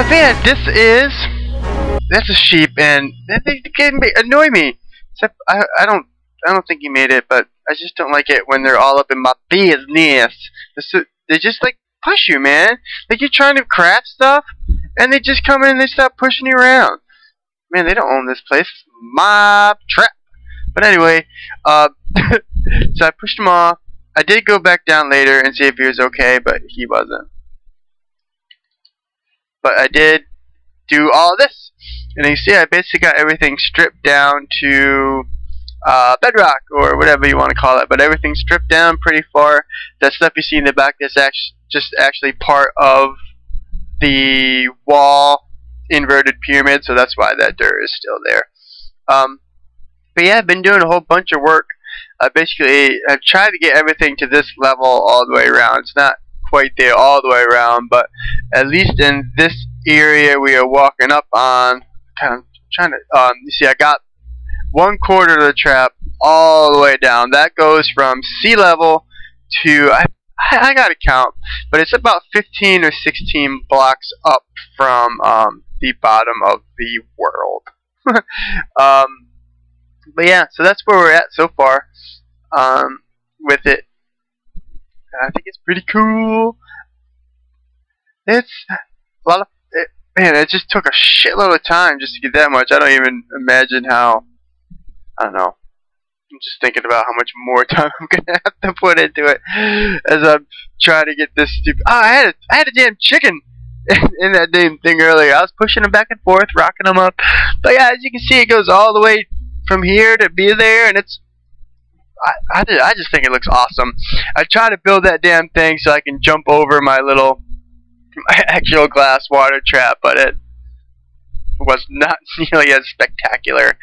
Man, that's a sheep, and they can annoy me. Except I don't think he made it, but I just don't like it when they're all up in my business. They just like push you, man. Like you're trying to craft stuff, and they just come in and they start pushing you around. Man, they don't own this place. It's my trap. But anyway, so I pushed him off. I did go back down later and see if he was okay, but he wasn't. But I did do all this, and you see I basically got everything stripped down to bedrock, or whatever you want to call it, but everything's stripped down pretty far. That stuff you see in the back is actually part of the wall inverted pyramid, so that's why that dirt is still there. But yeah, I've been doing a whole bunch of work. I've tried to get everything to this level all the way around. It's not quite there all the way around, but at least in this area we are walking up on. Kind of trying to, you see, I got 1/4 of the trap all the way down. That goes from sea level to, I gotta count, but it's about 15 or 16 blocks up from the bottom of the world. But yeah, so that's where we're at so far with it. I think it's pretty cool. It's a lot of man, it just took a shitload of time just to get that much. I don't even imagine how. I don't know. I'm just thinking about how much more time I'm gonna have to put into it as I'm trying to get this stupid. Oh, I had a damn chicken in that damn thing earlier. I was pushing them back and forth, rocking them up. But yeah, as you can see, it goes all the way from here to be there, and it's. I just think it looks awesome. I try to build that damn thing so I can jump over my actual glass water trap, but it was not nearly as spectacular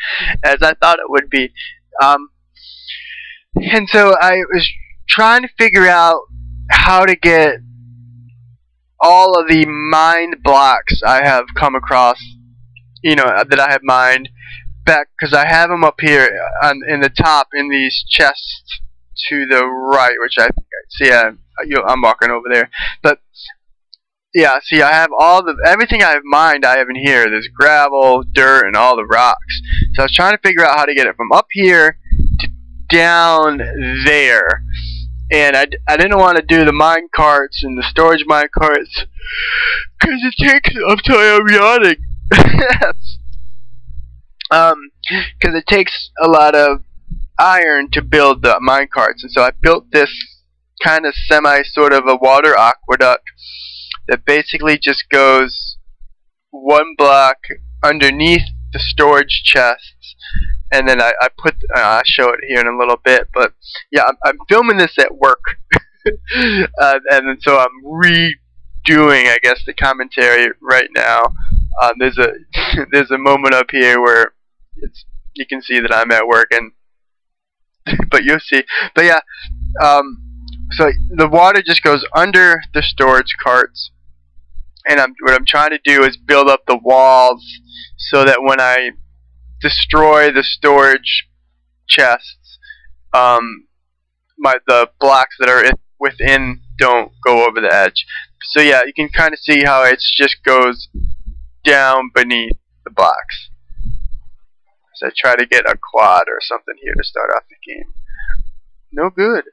as I thought it would be. And so I was trying to figure out how to get all of the mined blocks I have come across, that I have mined, back, because I have them up here in the top in these chests to the right, which I think see. I'm walking over there, but yeah, see, I have everything I have mined. I have in here. There's gravel, dirt, and all the rocks. So I was trying to figure out how to get it from up here to down there, and I didn't want to do the mine carts and the storage mine carts because it takes. I'm telling you, I'm yawning. Because it takes a lot of iron to build the mine carts, and so I built this kind of sort of a water aqueduct that basically just goes one block underneath the storage chests, and then I'll show it here in a little bit. But yeah, I'm filming this at work, and so I'm redoing, I guess, the commentary right now. There's a moment up here where you can see that I'm at work, and but you'll see. But yeah, so the water just goes under the storage carts, and what I'm trying to do is build up the walls so that when I destroy the storage chests, the blocks that are within don't go over the edge. So yeah, you can kind of see how it just goes down beneath the blocks. So I try to get a quad or something here to start off the game. No good.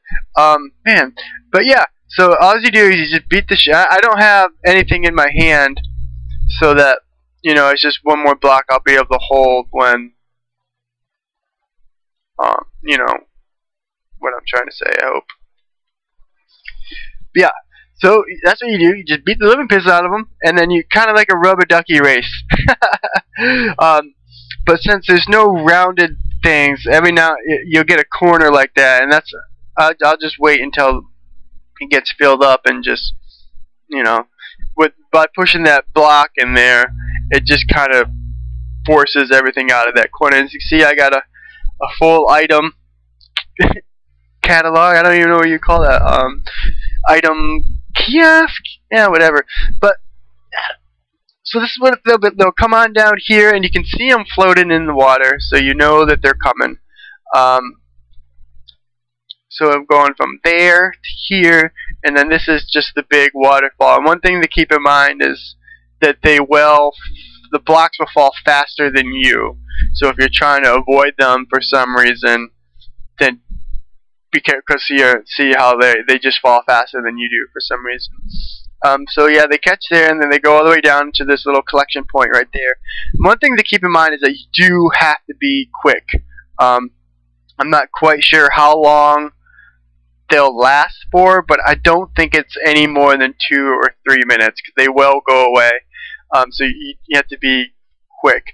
Man. But yeah, so all you do is you just beat the shit. I don't have anything in my hand so that, it's just one more block I'll be able to hold when, what I'm trying to say, I hope. But yeah, so that's what you do. You just beat the living piss out of them, and then you kind of like a rubber ducky race. But since there's no rounded things, every now you'll get a corner like that, and that's I'll just wait until it gets filled up, and just by pushing that block in there, it just kind of forces everything out of that corner. As you see, I got a full item catalog. I don't even know what you call that. Item kiosk, yeah, whatever. But so this is what they'll come on down here, and you can see them floating in the water, so you know that they're coming. So I'm going from there to here, and then this is just the big waterfall. And one thing to keep in mind is that the blocks will fall faster than you. So if you're trying to avoid them for some reason, then be careful, because see how they just fall faster than you do for some reason. So yeah, they catch there, and then they go all the way down to this little collection point right there. One thing to keep in mind is that you do have to be quick. I'm not quite sure how long they'll last for, but I don't think it's any more than 2 or 3 minutes, because they will go away. So you have to be quick.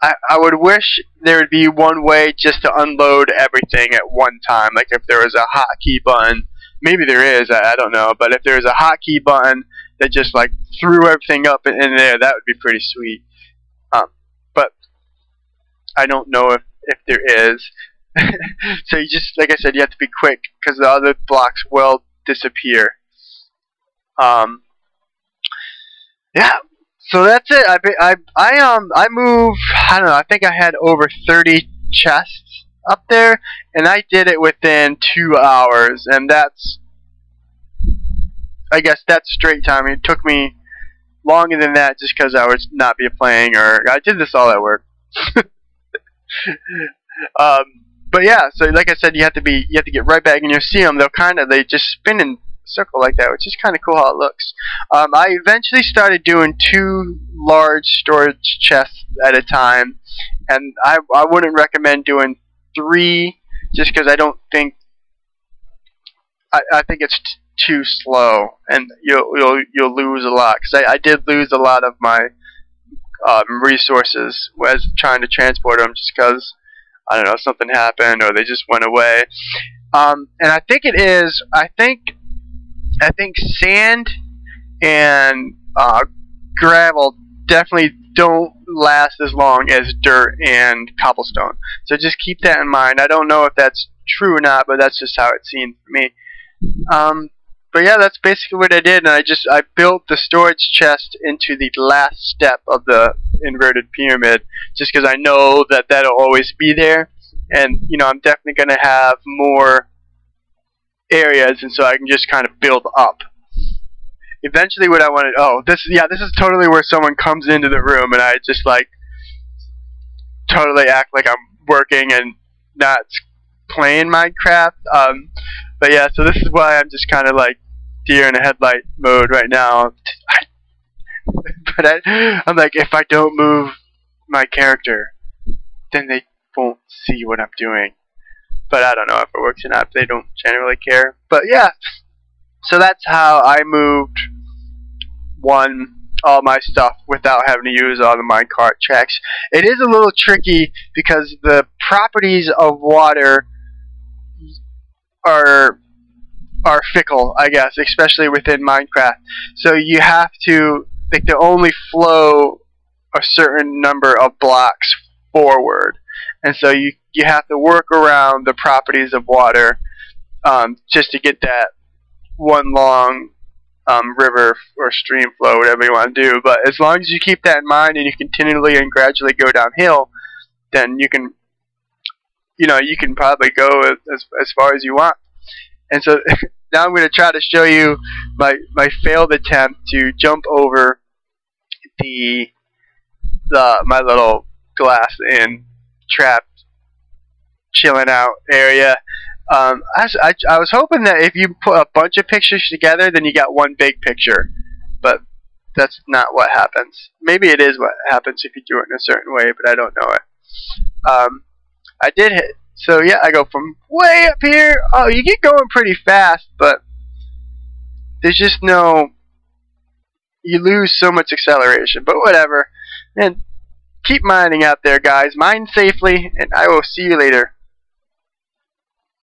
I would wish there would be one way just to unload everything at one time. Like if there was a hotkey button, maybe there is, I don't know. But if there was a hotkey button that just like threw everything up in there, that would be pretty sweet. But I don't know if there is. So you just, like I said, you have to be quick, because the other blocks will disappear. Yeah. So that's it. I moved, I don't know, I think I had over 30 chests up there, and I did it within 2 hours, and I guess that's straight time. It took me longer than that just because I was not playing, or I did this all at work. But yeah, so like I said, you have to get right back, and you'll see them. They just spin in a circle like that, which is kind of cool how it looks. I eventually started doing 2 large storage chests at a time, and I wouldn't recommend doing 3, just because I don't think I think it's too slow, and you'll lose a lot. Because I did lose a lot of my resources as trying to transport them, just because, I don't know, something happened or they just went away. And I think I think sand and gravel definitely don't last as long as dirt and cobblestone. So just keep that in mind. I don't know if that's true or not, but that's just how it seemed for me. But yeah, that's basically what I did, and I built the storage chest into the last step of the inverted pyramid, just because I know that that'll always be there, and you know, I'm definitely going to have more areas, and so I can just kind of build up. Eventually what I wanted, this is totally where someone comes into the room, and I just like totally act like I'm working and not playing Minecraft. But yeah, so this is why I'm just kind of like deer in a headlight mode right now. But I'm like, if I don't move my character, then they won't see what I'm doing. But I don't know if it works or not. They don't generally care. But yeah, so that's how I moved all my stuff without having to use all the minecart tracks. It is a little tricky because the properties of water are fickle, I guess, especially within Minecraft. So you have to, like, they only flow a certain number of blocks forward, and so you have to work around the properties of water just to get that one long river or stream flow, whatever you want to do. But as long as you keep that in mind and you continually and gradually go downhill, then you can probably go as far as you want. And so now I'm going to try to show you my failed attempt to jump over my little glass in trapped chilling out area. I was hoping that if you put a bunch of pictures together, then you got one big picture, but that's not what happens. Maybe it is what happens if you do it in a certain way, but I don't know it. I did hit. So yeah, I go from way up here. Oh, you get going pretty fast, but there's just no. You lose so much acceleration, but whatever. And keep mining out there, guys. Mine safely, and I will see you later.